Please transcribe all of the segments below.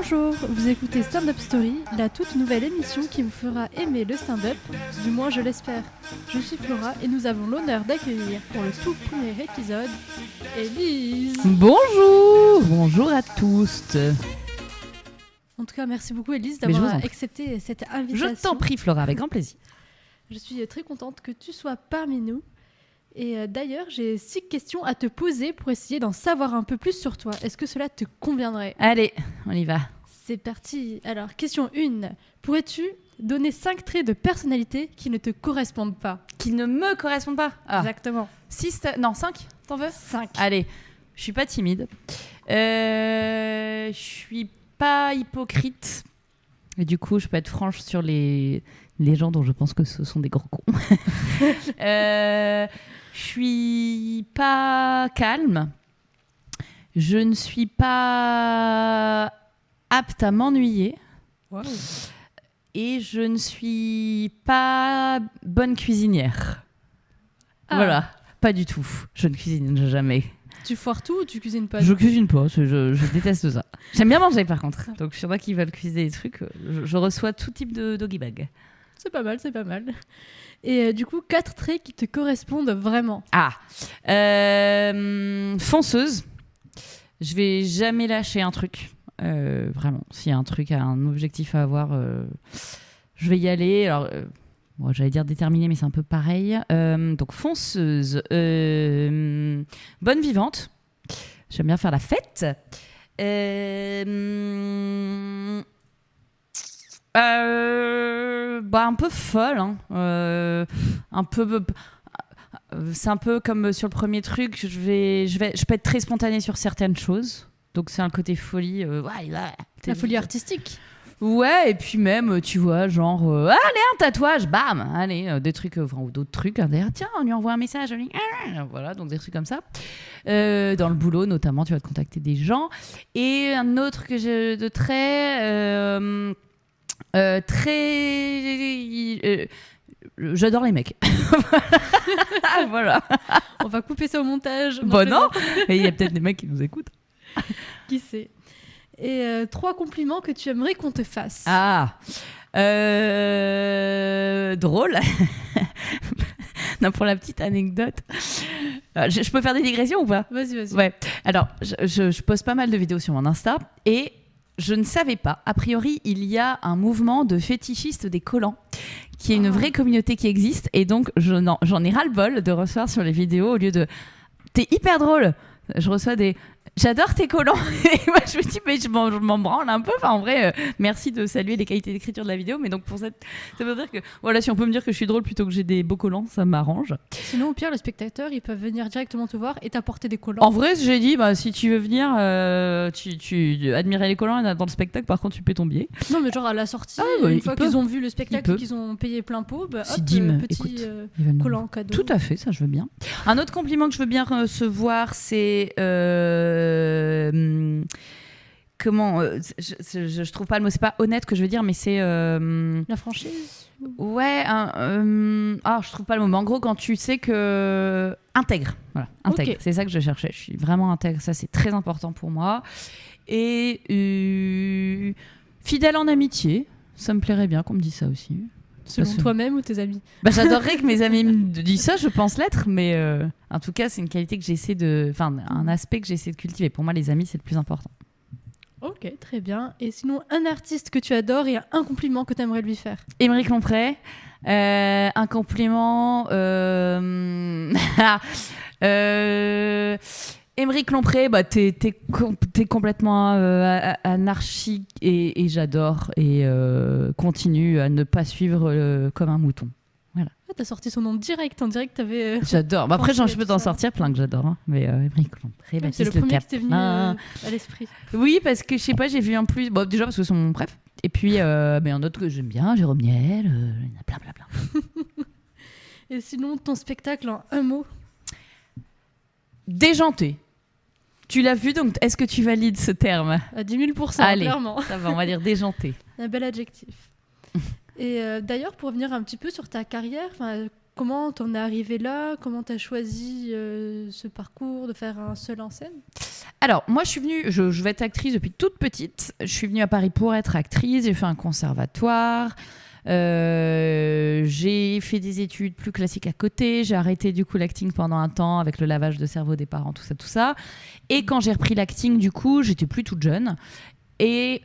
Bonjour, vous écoutez Stand Up Story, la toute nouvelle émission qui vous fera aimer le stand-up, du moins je l'espère. Je suis Flora et nous avons l'honneur d'accueillir pour le tout premier épisode, Élise. Bonjour à tous. En tout cas, merci beaucoup Élise d'avoir accepté cette invitation. Je t'en prie Flora, avec grand plaisir. Je suis très contente que tu sois parmi nous. Et d'ailleurs, j'ai 6 questions à te poser pour essayer d'en savoir un peu plus sur toi. Est-ce que cela te conviendrait ? Allez, on y va. C'est parti. Alors, question 1. Pourrais-tu donner 5 traits de personnalité qui ne te correspondent pas ? Qui ne me correspondent pas. Exactement. 5 ? T'en veux ? 5. Allez, je suis pas timide. Je suis pas hypocrite. Et du coup, je peux être franche sur les gens dont je pense que ce sont des gros cons. Je suis pas calme. Je ne suis pas apte à m'ennuyer. Wow. Et je ne suis pas bonne cuisinière. Voilà, pas du tout. Je ne cuisine jamais. Tu foires tout ou tu cuisines pas ? Je cuisine pas, je déteste ça. J'aime bien manger par contre. Donc il y en a qui veulent cuisiner des trucs. Je reçois tout type de doggy bag. C'est pas mal, c'est pas mal. Et du coup, 4 traits qui te correspondent vraiment. Fonceuse. Je vais jamais lâcher un truc. Vraiment. S'il y a un truc, un objectif à avoir, je vais y aller. Alors, j'allais dire déterminée, mais c'est un peu pareil. Donc fonceuse. Bonne vivante. J'aime bien faire la fête. Un peu folle, hein. C'est un peu comme sur le premier truc. Je peux être très spontanée sur certaines choses. Donc c'est un côté folie. La folie artistique. Ouais, et puis même, tu vois, genre, allez, un tatouage, bam, allez, des trucs, ou d'autres trucs, hein, d'ailleurs, tiens, on lui envoie un message, voilà, donc des trucs comme ça. Dans le boulot, notamment, tu vas te contacter des gens. Et un autre que j'ai de très... j'adore les mecs. Voilà. On va couper ça au montage. Bon, non. Et il y a peut-être des mecs qui nous écoutent. Qui sait. Et 3 compliments que tu aimerais qu'on te fasse. Drôle. Non, pour la petite anecdote. Je peux faire des digressions ou pas ? Vas-y. Ouais. Alors, je poste pas mal de vidéos sur mon Insta et je ne savais pas. A priori, il y a un mouvement de fétichistes des collants qui est une vraie communauté qui existe. Et donc, j'en ai ras-le-bol de recevoir sur les vidéos au lieu de « T'es hyper drôle !» Je reçois des « J'adore tes collants !» Et moi, je me dis « Mais je m'en branle un peu. » Enfin, en vrai, merci de saluer les qualités d'écriture de la vidéo. Mais donc, ça veut dire que, voilà, si on peut me dire que je suis drôle plutôt que j'ai des beaux collants, ça m'arrange. Sinon, au pire, les spectateurs, ils peuvent venir directement te voir et t'apporter des collants. En vrai, j'ai dit, si tu veux venir, tu admirer les collants dans le spectacle, par contre, tu paies ton billet. Non, mais genre à la sortie, une fois qu'ils ont vu le spectacle et qu'ils ont payé plein pot, petit collant cadeau. Tout à fait, ça, je veux bien. Un autre compliment que je veux bien recevoir, c'est... comment je trouve pas le mot, c'est pas honnête que je veux dire, mais c'est la franchise. Ouais, je trouve pas le mot, mais en gros quand tu sais que intègre, voilà, intègre, okay. C'est ça que je cherchais. Je suis vraiment intègre, ça c'est très important pour moi. Et fidèle en amitié, ça me plairait bien qu'on me dise ça aussi. Selon toi-même ou tes amis ? J'adorerais que mes amis me disent ça, je pense l'être, mais en tout cas, c'est une qualité que j'essaie un aspect que j'essaie de cultiver. Pour moi, les amis, c'est le plus important. Ok, très bien. Et sinon, un artiste que tu adores et un compliment que tu aimerais lui faire ? Émeric Lompré. Un compliment... Émeric Lompré, t'es complètement anarchique et j'adore. Et continue à ne pas suivre comme un mouton. Voilà. T'as sorti son nom direct, en direct t'avais... J'adore. Après, je peux t'en sortir plein que j'adore. Hein. Mais Émeric Lompré, c'est le premier qui t'est venu à l'esprit. Oui, parce que je sais pas, j'ai vu en plus... Bon, déjà parce que c'est mon bref. Et puis, mais un autre que j'aime bien, Jérôme Niel, il y en a plein. Et sinon, ton spectacle en un mot ? Déjanté. Tu l'as vu, donc est-ce que tu valides ce terme ? À 10 000%, allez, clairement. Ça va, on va dire déjanté. Un bel adjectif. Et d'ailleurs, pour revenir un petit peu sur ta carrière, comment t'en es arrivé là ? Comment t'as choisi ce parcours de faire un seul en scène ? Alors, moi, je vais être actrice depuis toute petite. Je suis venue à Paris pour être actrice. J'ai fait un conservatoire. J'ai fait des études plus classiques à côté. J'ai arrêté du coup l'acting pendant un temps avec le lavage de cerveau des parents, tout ça. Et quand j'ai repris l'acting, du coup, j'étais plus toute jeune. Et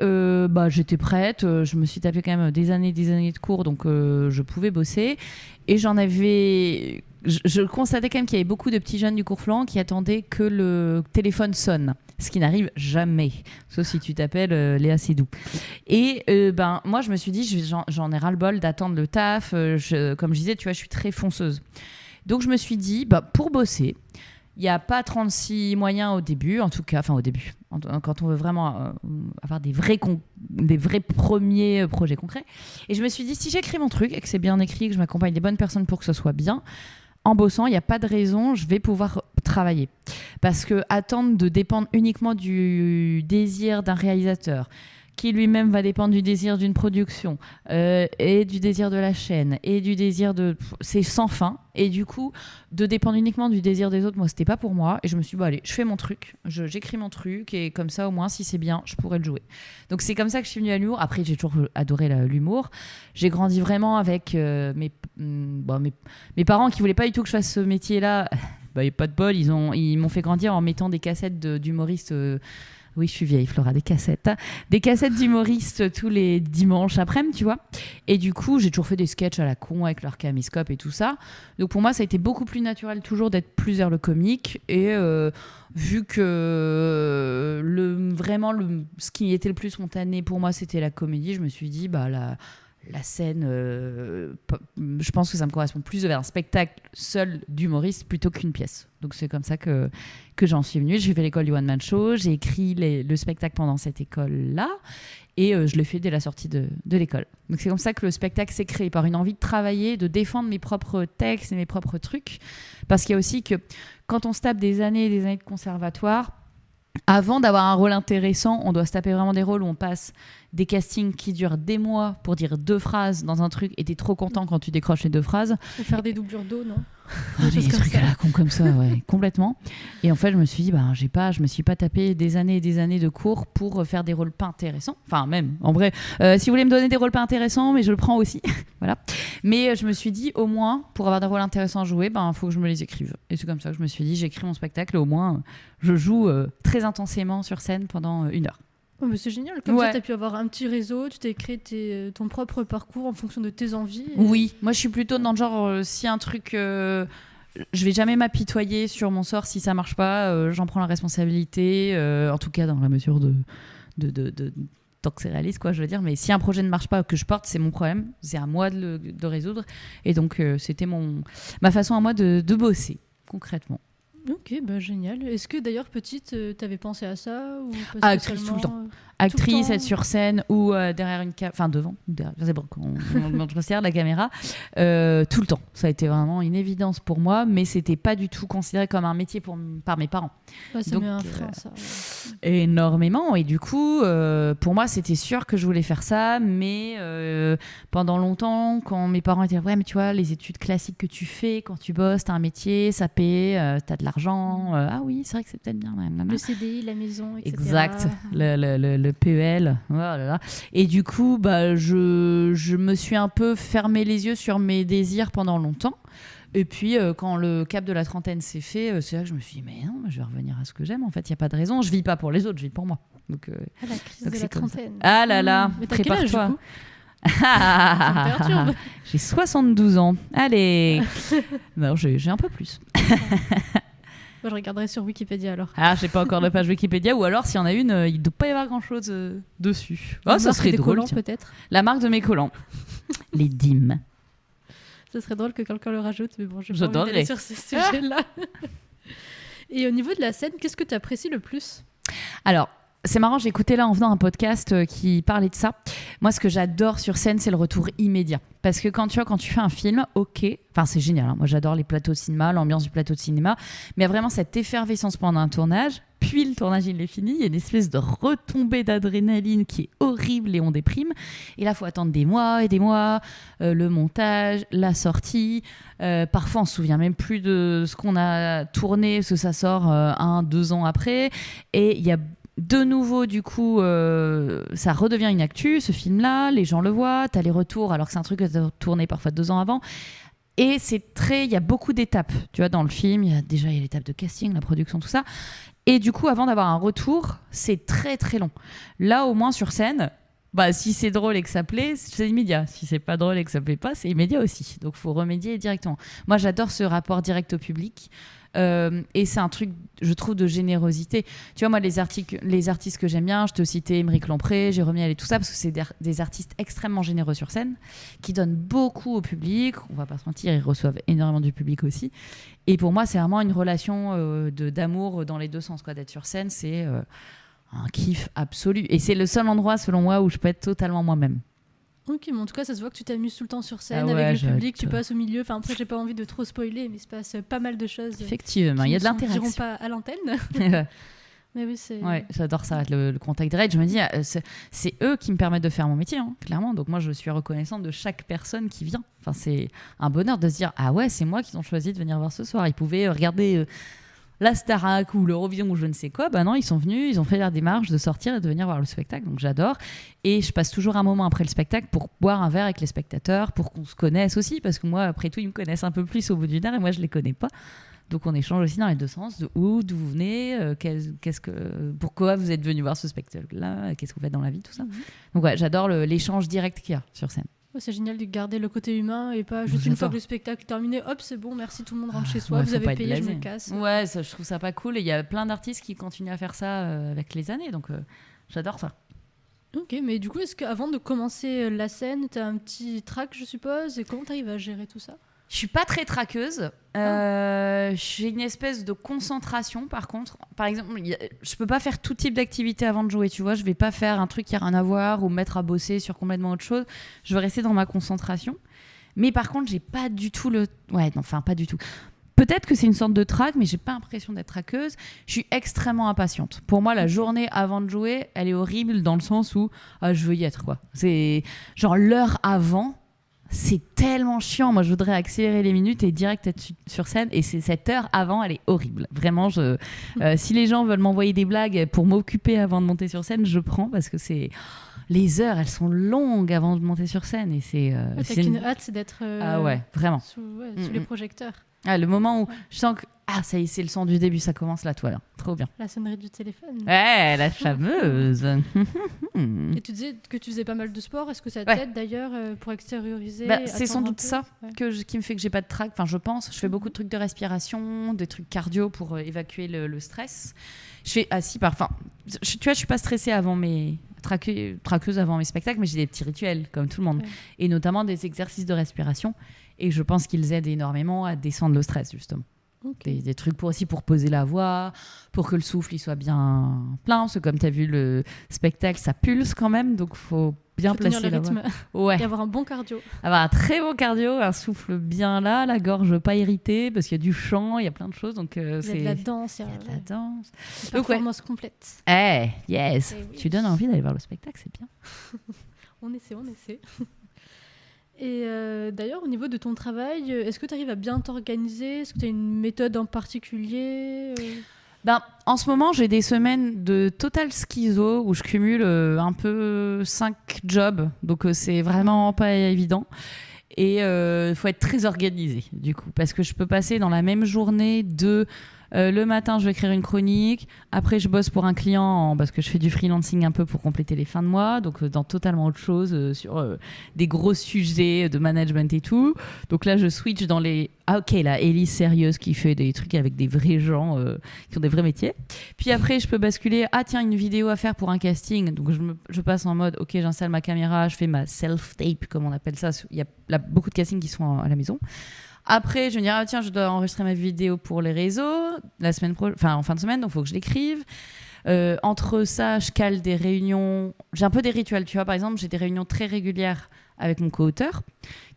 j'étais prête. Je me suis tapé quand même des années de cours, donc je pouvais bosser. Et j'en avais... Je constatais quand même qu'il y avait beaucoup de petits jeunes du cours flanc qui attendaient que le téléphone sonne, ce qui n'arrive jamais, sauf si tu t'appelles Léa Seydoux. Et moi, je me suis dit, j'en ai ras-le-bol d'attendre le taf. Comme je disais, tu vois, je suis très fonceuse. Donc, je me suis dit, pour bosser, il n'y a pas 36 moyens au début, en tout cas, enfin au début, quand on veut vraiment avoir des vrais premiers projets concrets. Et je me suis dit, si j'écris mon truc et que c'est bien écrit, que je m'accompagne des bonnes personnes pour que ce soit bien, en bossant, il n'y a pas de raison, je vais pouvoir travailler. Parce que attendre de dépendre uniquement du désir d'un réalisateur, qui lui-même va dépendre du désir d'une production, et du désir de la chaîne, et du désir de... C'est sans fin. Et du coup, de dépendre uniquement du désir des autres, moi, c'était pas pour moi. Et je me suis dit, allez, je fais mon truc, j'écris mon truc, et comme ça, au moins, si c'est bien, je pourrais le jouer. Donc, c'est comme ça que je suis venue à l'humour. Après, j'ai toujours adoré l'humour. J'ai grandi vraiment avec mes parents qui voulaient pas du tout que je fasse ce métier-là. Il n'y a pas de bol, ils m'ont fait grandir en mettant des cassettes d'humoristes... Oui, je suis vieille, Flora, des cassettes. Des cassettes d'humoristes tous les dimanches après-midi, tu vois. Et du coup, j'ai toujours fait des sketchs à la con avec leur caméscope et tout ça. Donc pour moi, ça a été beaucoup plus naturel toujours d'être plus vers le comique. Et vu que ce qui était le plus spontané pour moi, c'était la comédie, je me suis dit, la scène, je pense que ça me correspond plus vers un spectacle seul d'humoriste plutôt qu'une pièce. Donc c'est comme ça que j'en suis venue. J'ai fait l'école du One Man Show, j'ai écrit le spectacle pendant cette école-là et je l'ai fait dès la sortie de l'école. Donc c'est comme ça que le spectacle s'est créé, par une envie de travailler, de défendre mes propres textes et mes propres trucs. Parce qu'il y a aussi que quand on se tape des années et des années de conservatoire, avant d'avoir un rôle intéressant, on doit se taper vraiment des rôles où on passe des castings qui durent des mois pour dire 2 phrases dans un truc et t'es trop content quand tu décroches les 2 phrases. Ou faire des doublures d'eau, non? Des trucs à la con comme ça, ouais, complètement. Et en fait, je me suis dit, je me suis pas tapé des années et des années de cours pour faire des rôles pas intéressants. Enfin, même, en vrai, si vous voulez me donner des rôles pas intéressants, mais je le prends aussi. Voilà. Mais je me suis dit, au moins, pour avoir des rôles intéressants à jouer, faut que je me les écrive. Et c'est comme ça que je me suis dit, j'écris mon spectacle, au moins, je joue très intensément sur scène pendant 1 heure. Oh, mais c'est génial, comme ça tu as pu avoir un petit réseau, tu t'es créé ton propre parcours en fonction de tes envies. Oui, moi je suis plutôt dans le genre, si un truc, je vais jamais m'apitoyer sur mon sort si ça marche pas, j'en prends la responsabilité, en tout cas dans la mesure de tant que c'est réaliste, quoi, je veux dire. Mais si un projet ne marche pas que je porte, c'est mon problème, c'est à moi de résoudre. Et donc c'était ma façon à moi de bosser concrètement. Ok, génial. Est-ce que d'ailleurs, petite, t'avais pensé à ça ou actrice tout le temps. Actrice, être sur scène ou derrière une caméra, enfin devant, je sais pas, on considère la caméra, tout le temps. Ça a été vraiment une évidence pour moi, mais c'était pas du tout considéré comme un métier par mes parents. Ça met un frein, ça. Énormément. Et du coup, pour moi, c'était sûr que je voulais faire ça, mais pendant longtemps, quand mes parents étaient mais tu vois, les études classiques que tu fais quand tu bosses, t'as un métier, ça paie, t'as de l'argent. Ah oui, c'est vrai que c'est peut-être bien. Le CDI, la maison, etc. Exact. Le PEL. Oh là là. Et du coup, je me suis un peu fermé les yeux sur mes désirs pendant longtemps. Et puis, quand le cap de la trentaine s'est fait, c'est là que je me suis dit, mais non, je vais revenir à ce que j'aime. En fait, il n'y a pas de raison. Je vis pas pour les autres, je vis pour moi. Donc, la crise de la trentaine. Ah là là, mais t'as quel âge, du coup? Ça me perturbe. J'ai 72 ans. Allez. Non, j'ai un peu plus. Je regarderai sur Wikipédia alors. Ah, j'ai pas encore de page Wikipédia, ou alors s'il y en a une, il ne doit pas y avoir grand chose dessus. Oh, ça serait drôle. Collants, peut-être. La marque de mes collants. Les dîmes. Ce serait drôle que quelqu'un le rajoute, mais bon, je vais pas aller sur ce sujet-là. Et au niveau de la scène, qu'est-ce que tu apprécies le plus? Alors, c'est marrant, j'ai écouté là en venant un podcast qui parlait de ça. Moi, ce que j'adore sur scène, c'est le retour immédiat. Parce que quand tu fais un film, c'est génial. Hein. Moi, j'adore les plateaux de cinéma, l'ambiance du plateau de cinéma. Mais il y a vraiment cette effervescence pendant un tournage. puis le tournage il est fini, il y a une espèce de retombée d'adrénaline qui est horrible et on déprime. Et là, il faut attendre des mois et des mois, le montage, la sortie. Parfois, on se souvient même plus de ce qu'on a tourné, parce que ça sort 1-2 ans après. Et il y a de nouveau, du coup, ça redevient une actu, ce film-là, les gens le voient, t'as les retours, alors que c'est un truc que t'as tourné parfois 2 ans avant. Et il y a beaucoup d'étapes, tu vois, dans le film. Il y a l'étape de casting, la production, tout ça. Et du coup, avant d'avoir un retour, c'est très, très long. Là, au moins, sur scène, si c'est drôle et que ça plaît, c'est immédiat. Si c'est pas drôle et que ça plaît pas, c'est immédiat aussi. Donc, il faut remédier directement. Moi, j'adore ce rapport direct au public. Et c'est un truc, je trouve, de générosité. Tu vois, moi, les artistes que j'aime bien, je te citais Émeric Lompré, Jérôme Niel et tout ça, parce que c'est des artistes extrêmement généreux sur scène, qui donnent beaucoup au public. On va pas se mentir, ils reçoivent énormément du public aussi. Et pour moi, c'est vraiment une relation d'amour dans les deux sens, quoi. D'être sur scène, c'est un kiff absolu. Et c'est le seul endroit, selon moi, où je peux être totalement moi-même. Ok, mais en tout cas, ça se voit que tu t'amuses tout le temps sur scène avec le public, tu passes au milieu. Enfin, après, j'ai pas envie de trop spoiler, mais il se passe pas mal de choses. Effectivement, il y a de l'interaction. Qui ne diront pas à l'antenne. Mais oui, c'est... Ouais, j'adore ça, le contact direct. Je me dis, c'est eux qui me permettent de faire mon métier, hein, clairement. Donc moi, je suis reconnaissante de chaque personne qui vient. Enfin, c'est un bonheur de se dire, ah ouais, c'est moi qu'ils ont choisi de venir voir ce soir. Ils pouvaient regarder... la Starac ou l'Eurovision ou je ne sais quoi, non, ils sont venus, ils ont fait la démarche de sortir et de venir voir le spectacle, donc j'adore. Et je passe toujours un moment après le spectacle pour boire un verre avec les spectateurs, pour qu'on se connaisse aussi, parce que moi, après tout, ils me connaissent un peu plus au bout d'une heure et moi, je les connais pas. Donc on échange aussi dans les deux sens, d'où vous venez, pourquoi vous êtes venu voir ce spectacle-là, qu'est-ce que vous faites dans la vie, tout ça. Donc ouais, j'adore l'échange direct qu'il y a sur scène. C'est génial de garder le côté humain et pas juste une fois que le spectacle est terminé, hop, c'est bon, merci, tout le monde rentre chez soi, vous avez payé, je me casse. Ouais, ça, je trouve ça pas cool et il y a plein d'artistes qui continuent à faire ça avec les années, donc j'adore ça. Ok, mais du coup, est-ce qu'avant de commencer la scène, t'as un petit track, je suppose, et comment t'arrives à gérer tout ça ? Je suis pas très traqueuse. J'ai une espèce de concentration, par contre. Par exemple, je peux pas faire tout type d'activité avant de jouer, tu vois. Je vais pas faire un truc qui a rien à voir ou me mettre à bosser sur complètement autre chose. Je vais rester dans ma concentration. Mais par contre, j'ai pas du tout pas du tout. Peut-être que c'est une sorte de trac, mais j'ai pas l'impression d'être traqueuse. Je suis extrêmement impatiente. Pour moi, la journée avant de jouer, elle est horrible dans le sens où je veux y être, quoi. C'est genre l'heure avant. C'est tellement chiant. Moi, je voudrais accélérer les minutes et direct être sur scène. Et cette heure avant, elle est horrible. Vraiment, si les gens veulent m'envoyer des blagues pour m'occuper avant de monter sur scène, je prends parce que les heures, elles sont longues avant de monter sur scène. Et t'as qu'une hâte, c'est d'être vraiment. sous les projecteurs. Le moment où je sens que ça y est, c'est le son du début, ça commence là, toi, là. Trop bien. La sonnerie du téléphone. Ouais, la fameuse. Et tu disais que tu faisais pas mal de sport. Est-ce que ça t'aide d'ailleurs pour extérioriser c'est sans doute ça qui me fait que j'ai pas de trac. Enfin, je pense. Je fais beaucoup de trucs de respiration, des trucs cardio pour évacuer le stress. Je fais tu vois, je suis pas stressée avant traqueuse avant mes spectacles, mais j'ai des petits rituels comme tout le monde, et notamment des exercices de respiration. Et je pense qu'ils aident énormément à descendre le stress, justement. Okay. Des trucs pour poser la voix, pour que le souffle il soit bien plein, parce que comme tu as vu le spectacle, ça pulse quand même, donc il faut bien placer la voix. Ouais. Et avoir un bon cardio. Avoir un très bon cardio, un souffle bien là, la gorge pas irritée, parce qu'il y a du chant, il y a plein de choses. Donc, il y a de la danse. Il y a de la danse. Une performance complète. Yes. Oui. Tu donnes envie d'aller voir le spectacle, c'est bien. On essaie. Et d'ailleurs, au niveau de ton travail, est-ce que tu arrives à bien t'organiser ? Est-ce que tu as une méthode en particulier ? En ce moment, j'ai des semaines de total schizo où je cumule un peu 5 jobs. Donc, c'est vraiment pas évident. Et il faut être très organisé, du coup. Parce que je peux passer dans la même journée le matin, je vais écrire une chronique. Après, je bosse pour un client parce que je fais du freelancing un peu pour compléter les fins de mois. Donc, dans totalement autre chose, sur des gros sujets de management et tout. Donc là, je switch dans les... Élise sérieuse qui fait des trucs avec des vrais gens qui ont des vrais métiers. Puis après, je peux basculer. Une vidéo à faire pour un casting. Donc, je passe en mode, j'installe ma caméra, je fais ma self-tape, comme on appelle ça. Il y a beaucoup de castings qui sont à la maison. Après, je vais me dire, je dois enregistrer ma vidéo pour les réseaux en fin de semaine, donc il faut que je l'écrive. Entre ça, je cale des réunions. J'ai un peu des rituels, tu vois. Par exemple, j'ai des réunions très régulières avec mon co-auteur,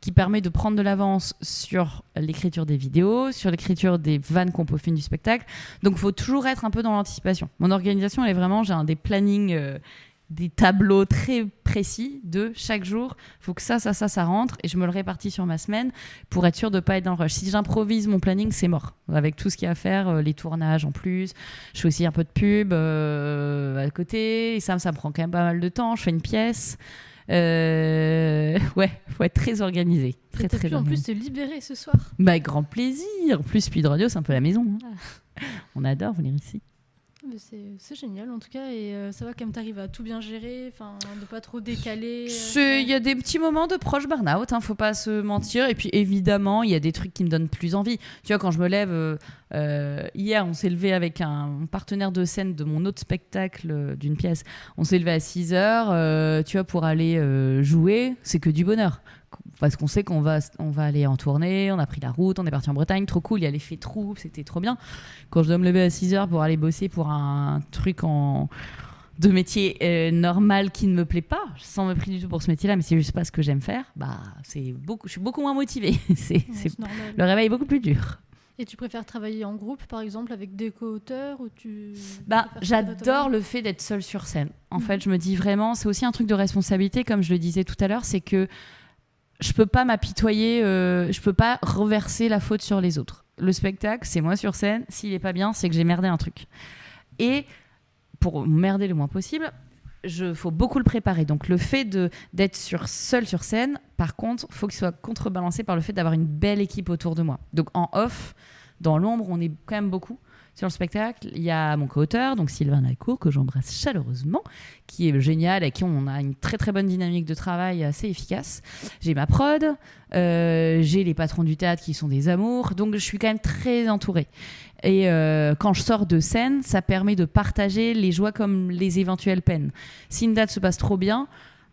qui permet de prendre de l'avance sur l'écriture des vidéos, sur l'écriture des vannes qu'on peaufine du spectacle. Donc, il faut toujours être un peu dans l'anticipation. Mon organisation, elle est vraiment, j'ai des plannings, des tableaux très précis de chaque jour. Il faut que ça rentre et je me le répartis sur ma semaine pour être sûr de ne pas être dans le rush. Si j'improvise mon planning, c'est mort. Avec tout ce qu'il y a à faire, les tournages en plus. Je fais aussi un peu de pub à côté. Et ça me prend quand même pas mal de temps. Je fais une pièce. Faut être très organisé. Très, très pu organisé. En plus te libérer ce soir. Bah, avec grand plaisir. En plus, Speed Radio, c'est un peu la maison. On adore venir ici. C'est génial en tout cas, et ça va comme tu arrives à tout bien gérer, de pas trop décaler. Il y a des petits moments de proche burn-out, faut pas se mentir, et puis évidemment il y a des trucs qui me donnent plus envie. Tu vois, quand je me lève, hier on s'est levé avec un partenaire de scène de mon autre spectacle d'une pièce, on s'est levé à 6h, tu vois, pour aller jouer, c'est que du bonheur. Parce qu'on sait qu'on va aller en tournée, on a pris la route, on est parti en Bretagne, trop cool, il y a l'effet troupe, c'était trop bien. Quand je dois me lever à 6h pour aller bosser pour un truc de métier normal qui ne me plaît pas, sans me priver du tout pour ce métier-là, mais c'est juste pas ce que j'aime faire, je suis beaucoup moins motivée. Le réveil est beaucoup plus dur. Et tu préfères travailler en groupe, par exemple, avec des co-auteurs ou j'adore le fait d'être seule sur scène. En fait, je me dis vraiment, c'est aussi un truc de responsabilité, comme je le disais tout à l'heure, c'est que je peux pas m'apitoyer, je peux pas reverser la faute sur les autres. Le spectacle, c'est moi sur scène. S'il est pas bien, c'est que j'ai merdé un truc. Et pour merder le moins possible, faut beaucoup le préparer. Donc le fait d'être seule sur scène, par contre, faut qu'il soit contrebalancé par le fait d'avoir une belle équipe autour de moi. Donc en off, dans l'ombre, on est quand même beaucoup. Sur le spectacle, il y a mon co-auteur, donc Sylvain Lacour, que j'embrasse chaleureusement, qui est génial, avec qui on a une très très bonne dynamique de travail assez efficace. J'ai ma prod, j'ai les patrons du théâtre qui sont des amours, donc je suis quand même très entourée. Et quand je sors de scène, ça permet de partager les joies comme les éventuelles peines. Si une date se passe trop bien,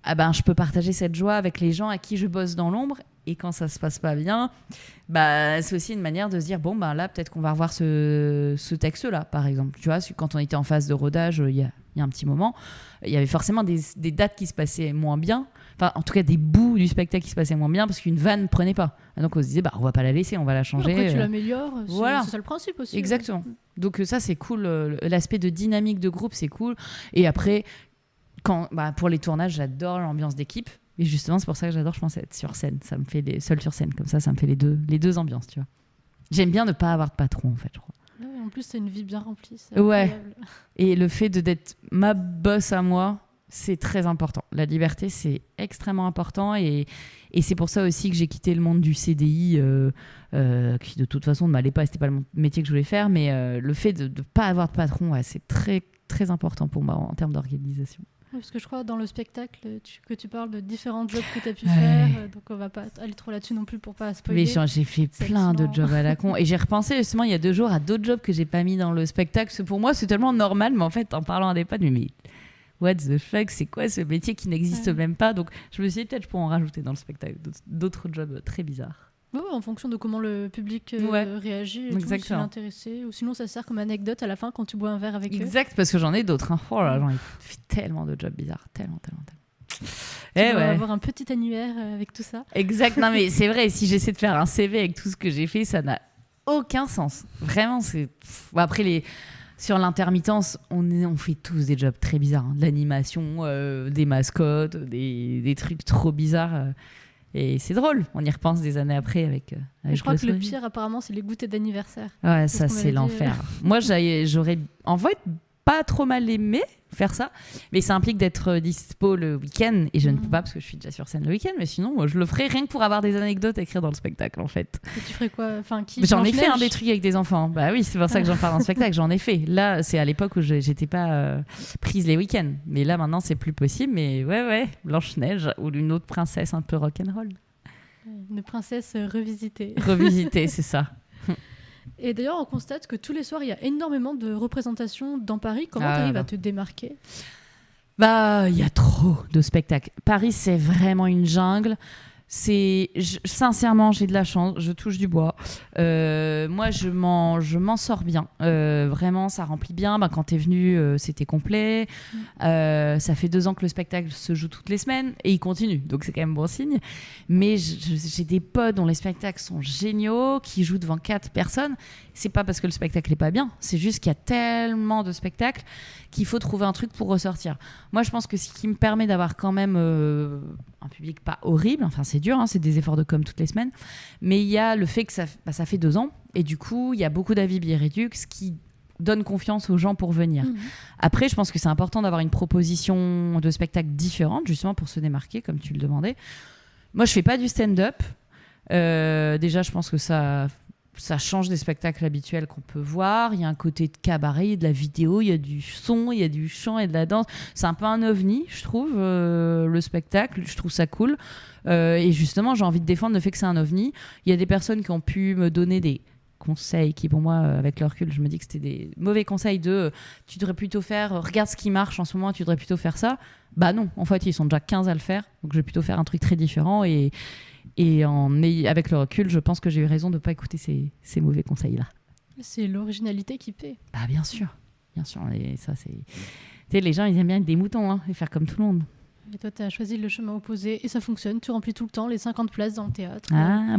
je peux partager cette joie avec les gens à qui je bosse dans l'ombre. Et quand ça se passe pas bien, c'est aussi une manière de se dire là peut-être qu'on va revoir ce texte-là, par exemple. Tu vois, quand on était en phase de rodage il y a un petit moment, il y avait forcément des dates qui se passaient moins bien. Enfin, en tout cas, des bouts du spectacle qui se passaient moins bien parce qu'une vanne ne prenait pas. Donc on se disait on va pas la laisser, on va la changer. Après tu l'améliores, voilà. C'est ça le principe aussi. Exactement. Donc ça c'est cool, l'aspect de dynamique de groupe c'est cool. Et après, pour les tournages, j'adore l'ambiance d'équipe. Et justement, c'est pour ça que j'adore, je pense, être sur scène. Ça me fait seul sur scène, comme ça me fait les deux ambiances, tu vois. J'aime bien ne pas avoir de patron, en fait, je crois. Ouais, en plus, c'est une vie bien remplie. Ouais. Et le fait d'être ma boss à moi, c'est très important. La liberté, c'est extrêmement important. Et c'est pour ça aussi que j'ai quitté le monde du CDI, qui de toute façon ne m'allait pas. C'était pas le métier que je voulais faire. Mais le fait de ne pas avoir de patron, c'est très, très important pour moi en termes d'organisation. Oui, parce que je crois dans le spectacle que tu parles de différents jobs que tu as pu faire, donc on va pas aller trop là-dessus non plus pour pas spoiler. Mais j'ai fait plein de jobs à la con et j'ai repensé justement il y a 2 jours à d'autres jobs que j'ai pas mis dans le spectacle. Pour moi c'est tellement normal, mais en fait en parlant à des potes, mais what the fuck, c'est quoi ce métier qui n'existe même pas? Donc je me suis dit peut-être je pourrais en rajouter dans le spectacle d'autres jobs très bizarres. Oui, en fonction de comment le public réagit, et s'il est intéressé. Ou sinon, ça sert comme anecdote à la fin quand tu bois un verre avec eux. Exact, parce que j'en ai d'autres. Oh là, j'en ai fait tellement de jobs bizarres. Tellement. Tu vas avoir un petit annuaire avec tout ça. Exact, non mais c'est vrai, si j'essaie de faire un CV avec tout ce que j'ai fait, ça n'a aucun sens. Vraiment, c'est... Après, sur l'intermittence, on fait tous des jobs très bizarres. De l'animation, des mascottes, des trucs trop bizarres. Et c'est drôle, on y repense des années après avec je crois que le pire apparemment c'est les goûters d'anniversaire. Ouais, ça c'est l'enfer. Moi j'aurais en fait pas trop mal aimé faire ça, mais ça implique d'être dispo le week-end et je ne peux pas parce que je suis déjà sur scène le week-end, mais sinon moi, je le ferais rien que pour avoir des anecdotes à écrire dans le spectacle en fait. Et tu ferais quoi? J'en ai fait des trucs avec des enfants. Bah oui, c'est pour ça que j'en parle dans le spectacle, j'en ai fait. Là c'est à l'époque où j'étais pas prise les week-ends, mais là maintenant c'est plus possible, mais ouais, Blanche-Neige ou une autre princesse un peu rock'n'roll. Une princesse revisitée. Revisitée, c'est ça. Et d'ailleurs, on constate que tous les soirs, il y a énormément de représentations dans Paris. Comment tu arrives à te démarquer? Il y a trop de spectacles. Paris, c'est vraiment une jungle. Sincèrement, j'ai de la chance, je touche du bois. Moi, je m'en sors bien. Vraiment, ça remplit bien. Quand t'es venu, c'était complet. Ça fait 2 ans que le spectacle se joue toutes les semaines et il continue, donc c'est quand même bon signe. Mais j'ai des potes dont les spectacles sont géniaux, qui jouent devant 4 personnes. C'est pas parce que le spectacle est pas bien, c'est juste qu'il y a tellement de spectacles qu'il faut trouver un truc pour ressortir. Moi, je pense que ce qui me permet d'avoir quand même un public pas horrible, enfin c'est dur, hein, c'est des efforts de com toutes les semaines, mais il y a le fait que ça fait 2 ans, et du coup, il y a beaucoup d'avis Biéréduc, ce qui donne confiance aux gens pour venir. Après, je pense que c'est important d'avoir une proposition de spectacle différente, justement pour se démarquer, comme tu le demandais. Moi, je fais pas du stand-up. Déjà, je pense que ça change des spectacles habituels qu'on peut voir. Il y a un côté de cabaret, il y a de la vidéo, il y a du son, il y a du chant et de la danse. C'est un peu un ovni, je trouve, le spectacle. Je trouve ça cool. Et justement, j'ai envie de défendre le fait que c'est un ovni. Il y a des personnes qui ont pu me donner des conseils qui, pour moi, avec le recul, je me dis que c'était des mauvais conseils tu devrais plutôt faire, regarde ce qui marche en ce moment, tu devrais plutôt faire ça. Bah non, en fait, ils sont déjà 15 à le faire. Donc, je vais plutôt faire un truc très différent et avec le recul, je pense que j'ai eu raison de ne pas écouter ces mauvais conseils-là. C'est l'originalité qui paie. Bah bien sûr. Et ça, c'est... Tu sais, les gens, ils aiment bien être des moutons, hein, et faire comme tout le monde. Et toi, tu as choisi le chemin opposé et ça fonctionne. Tu remplis tout le temps les 50 places dans le théâtre.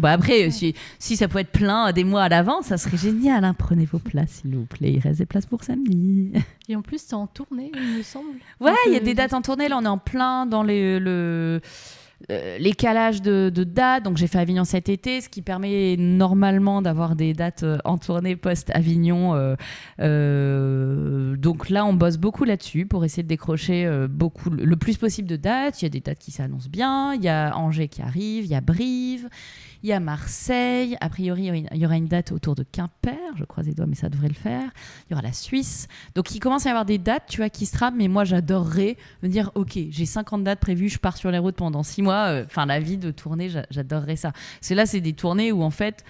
Après, si ça pouvait être plein des mois à l'avant, ça serait génial. Hein. Prenez vos places, s'il vous plaît. Il reste des places pour samedi. Et en plus, c'est en tournée, il me semble. Ouais, il y a des dates en tournée. Là, on est en plein dans les calages de dates. Donc j'ai fait Avignon cet été, ce qui permet normalement d'avoir des dates en tournée post-Avignon. Donc là, on bosse beaucoup là-dessus pour essayer de décrocher le plus possible de dates. Il y a des dates qui s'annoncent bien. Il y a Angers qui arrive, il y a Brive, il y a Marseille. A priori, il y aura une date autour de Quimper. Je croise les doigts, mais ça devrait le faire. Il y aura la Suisse. Donc il commence à y avoir des dates, tu vois, qui se trament. Mais moi, j'adorerais me dire, ok, j'ai 50 dates prévues, je pars sur les routes pendant 6 mois. Enfin, la vie de tournée, j'adorerais ça. Parce que là, c'est des tournées où en fait,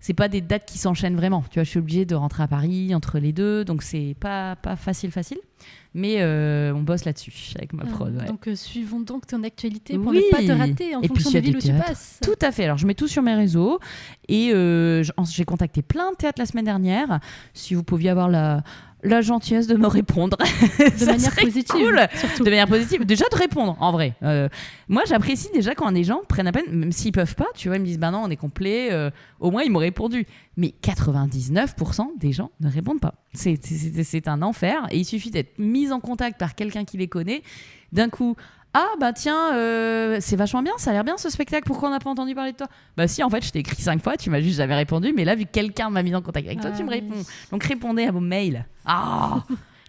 c'est pas des dates qui s'enchaînent vraiment. Tu vois, je suis obligée de rentrer à Paris entre les deux, donc c'est pas facile. Mais on bosse là-dessus avec ma prod. Ouais. Donc suivons donc ton actualité pour ne pas te rater en fonction des villes où tu passes. Tout à fait. Alors je mets tout sur mes réseaux et j'ai contacté plein de théâtres la semaine dernière. Si vous pouviez avoir la gentillesse de me répondre de manière positive, cool. Surtout. De manière positive, déjà de répondre en vrai. Moi j'apprécie déjà quand les gens prennent la peine, même s'ils peuvent pas, tu vois, ils me disent bah non on est complet, au moins ils m'ont répondu. Mais 99% des gens ne répondent pas. C'est un enfer et il suffit d'être mis en contact par quelqu'un qui les connaît. D'un coup, ah bah tiens, c'est vachement bien, ça a l'air bien ce spectacle, pourquoi on n'a pas entendu parler de toi? Bah si, en fait je t'ai écrit 5 fois, tu m'as juste jamais répondu, mais là vu que quelqu'un m'a mis en contact avec toi, tu me réponds. Donc répondez à vos mails.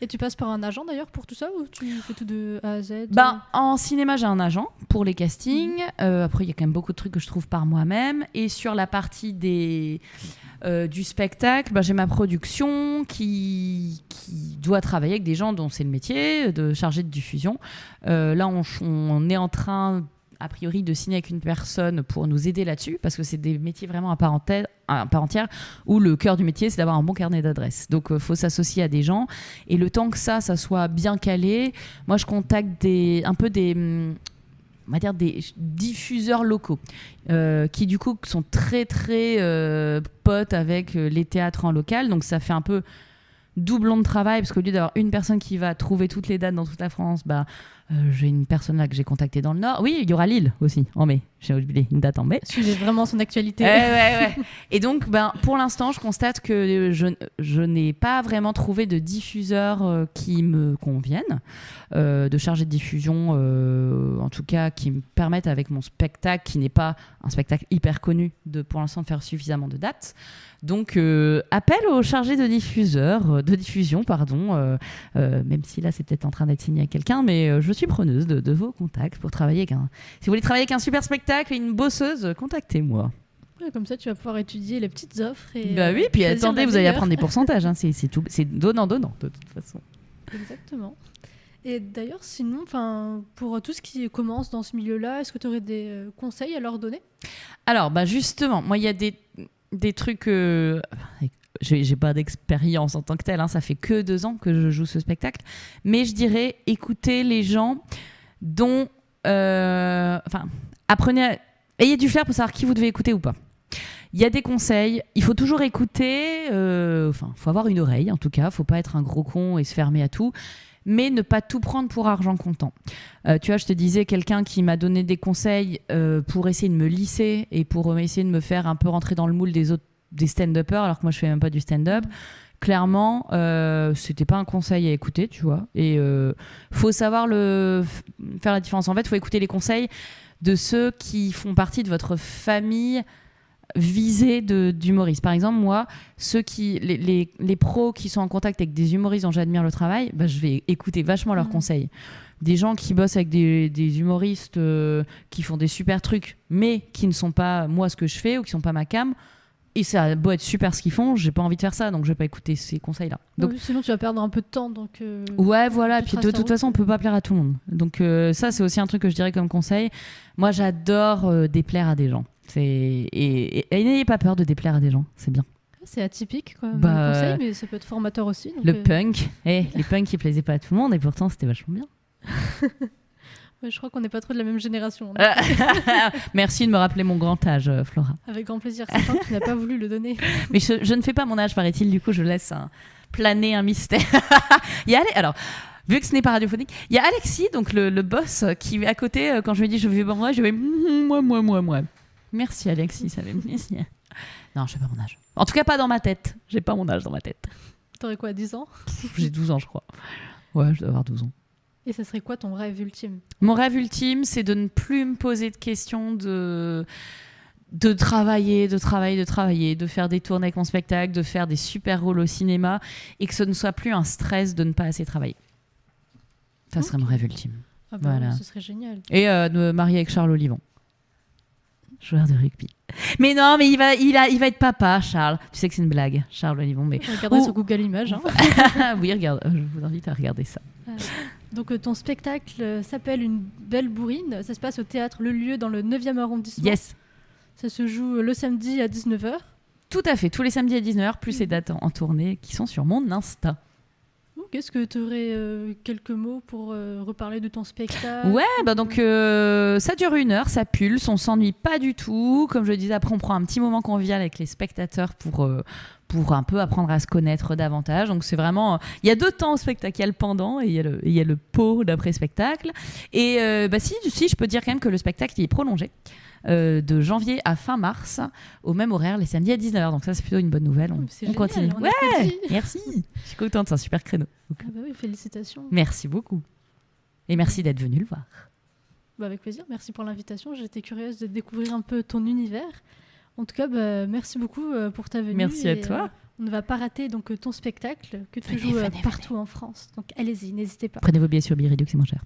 Et tu passes par un agent d'ailleurs pour tout ça ou tu fais tout de A à Z? En cinéma j'ai un agent pour les castings, après il y a quand même beaucoup de trucs que je trouve par moi-même, et sur la partie du spectacle, j'ai ma production qui doit travailler avec des gens dont c'est le métier, de chargé de diffusion. Là, on est en train, a priori, de signer avec une personne pour nous aider là-dessus, parce que c'est des métiers vraiment à part entière, où le cœur du métier, c'est d'avoir un bon carnet d'adresses. Donc, il faut s'associer à des gens. Et le temps que ça soit bien calé, moi, je contacte des diffuseurs locaux qui du coup sont très très potes avec les théâtres en local, donc ça fait un peu doublon de travail parce qu'au lieu d'avoir une personne qui va trouver toutes les dates dans toute la France, j'ai une personne là que j'ai contactée dans le Nord. Oui, il y aura Lille aussi en mai. J'ai oublié une date en mai. Suivez vraiment son actualité. Ouais. Et donc, pour l'instant, je constate que je n'ai pas vraiment trouvé de diffuseurs qui me conviennent, de chargés de diffusion, en tout cas, qui me permettent avec mon spectacle, qui n'est pas un spectacle hyper connu, pour l'instant de faire suffisamment de dates. Donc, appel aux chargés de diffusion, même si là, c'est peut-être en train d'être signé à quelqu'un, mais je suis preneuse de vos contacts pour travailler avec Si vous voulez travailler avec un super spectacle et une bosseuse, contactez-moi. Ouais, comme ça, tu vas pouvoir étudier les petites offres. Oui, puis attendez, vous allez apprendre des pourcentages. Hein, c'est tout, c'est donnant, de toute façon. Exactement. Et d'ailleurs, sinon, pour tout ce qui commence dans ce milieu-là, est-ce que tu aurais des conseils à leur donner? Alors, justement, moi, il y a des trucs... j'ai pas d'expérience en tant que telle, hein, ça fait que 2 ans que je joue ce spectacle, mais je dirais écoutez les gens dont ayez du flair pour savoir qui vous devez écouter ou pas. Il y a des conseils, il faut toujours écouter, faut avoir une oreille en tout cas, faut pas être un gros con et se fermer à tout, mais ne pas tout prendre pour argent comptant. Tu vois, je te disais, quelqu'un qui m'a donné des conseils pour essayer de me lisser et pour essayer de me faire un peu rentrer dans le moule des stand-uppers, alors que moi je fais même pas du stand-up. Clairement, c'était pas un conseil à écouter, tu vois. Et faut savoir faire la différence. En fait, faut écouter les conseils de ceux qui font partie de votre famille visée d'humoristes. Par exemple, moi, les pros qui sont en contact avec des humoristes dont j'admire le travail, je vais écouter vachement leurs conseils. Des gens qui bossent avec des humoristes qui font des super trucs, mais qui ne sont pas moi ce que je fais ou qui sont pas ma cam. Et ça a beau être super ce qu'ils font, j'ai pas envie de faire ça, donc je vais pas écouter ces conseils-là. Donc, sinon, tu vas perdre un peu de temps. Donc, ouais, voilà. Puis de toute façon, on peut pas plaire à tout le monde. Donc ça, c'est aussi un truc que je dirais comme conseil. Moi, j'adore déplaire à des gens. Et n'ayez pas peur de déplaire à des gens, c'est bien. C'est atypique comme conseil, mais ça peut être formateur aussi. Donc, le punk, les punks qui plaisaient pas à tout le monde, et pourtant c'était vachement bien. Ouais, je crois qu'on n'est pas trop de la même génération. Merci de me rappeler mon grand âge, Flora. Avec grand plaisir. C'est vrai que tu n'as pas voulu le donner. Mais je ne fais pas mon âge, paraît-il. Du coup, je laisse planer un mystère. Alors, vu que ce n'est pas radiophonique, il y a Alexis, donc le boss, qui est à côté. Quand je lui dis je vais pas mon âge, je vais moi. Merci Alexis, ça fait plaisir. Non, je sais pas mon âge. En tout cas, pas dans ma tête. J'ai pas mon âge dans ma tête. T'aurais quoi, 10 ans? J'ai 12 ans, je crois. Ouais, je dois avoir 12 ans. Et ça serait quoi ton rêve ultime? Mon rêve ultime, c'est de ne plus me poser de questions de travailler, de faire des tournées avec mon spectacle, de faire des super rôles au cinéma, et que ce ne soit plus un stress de ne pas assez travailler. Ça serait mon rêve ultime. Ah bah voilà. Ce serait génial. Et de me marier avec Charles Olivon, joueur de rugby. Mais non, mais il va être papa, Charles. Tu sais que c'est une blague, Charles Olivon. Mais regardez sur Google Images. Hein. Oui, regarde. Je vous invite à regarder ça. Donc ton spectacle s'appelle Une belle bourrine. Ça se passe au théâtre Le Lieu dans le 9e arrondissement. Yes. Ça se joue le samedi à 19h. Tout à fait, tous les samedis à 19h, plus ces dates en tournée qui sont sur mon Insta. Est-ce que tu aurais quelques mots pour reparler de ton spectacle? Ouais, donc ça dure 1 heure, ça pulse, on s'ennuie pas du tout. Comme je le disais, après on prend un petit moment convivial avec les spectateurs pour un peu apprendre à se connaître davantage. Donc c'est vraiment... Il y a 2 temps au spectacle, il y a le pendant et il y a le pot d'après-spectacle. Et si, je peux dire quand même que le spectacle il est prolongé. De janvier à fin mars, au même horaire, les samedis à 19h. Donc ça, c'est plutôt une bonne nouvelle. On continue. Merci. Je suis contente, c'est un super créneau. Félicitations. Merci beaucoup. Et merci d'être venu le voir. Avec plaisir. Merci pour l'invitation. J'étais curieuse de découvrir un peu ton univers. En tout cas, merci beaucoup pour ta venue. Merci à toi. On ne va pas rater donc, ton spectacle que tu joues partout en France. Donc allez-y, n'hésitez pas. Prenez vos billets sur Biridux, c'est moins cher.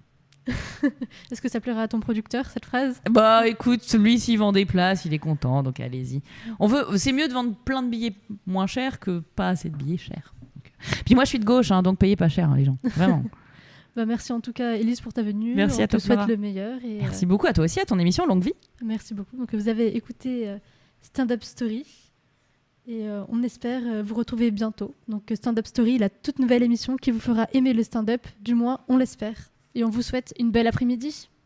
Est-ce que ça plaira à ton producteur, cette phrase? Écoute, lui s'il vend des places, il est content, donc allez-y. C'est mieux de vendre plein de billets moins chers que pas assez de billets chers. Puis moi je suis de gauche, donc payez pas cher les gens, vraiment. Merci en tout cas Élise pour ta venue. Merci à toi. On te souhaite le meilleur. Et, merci beaucoup à toi aussi, à ton émission Longue Vie. Merci beaucoup. Donc vous avez écouté Stand Up Story et on espère vous retrouver bientôt. Donc Stand Up Story, la toute nouvelle émission qui vous fera aimer le stand-up, du moins on l'espère. Et on vous souhaite une belle après-midi.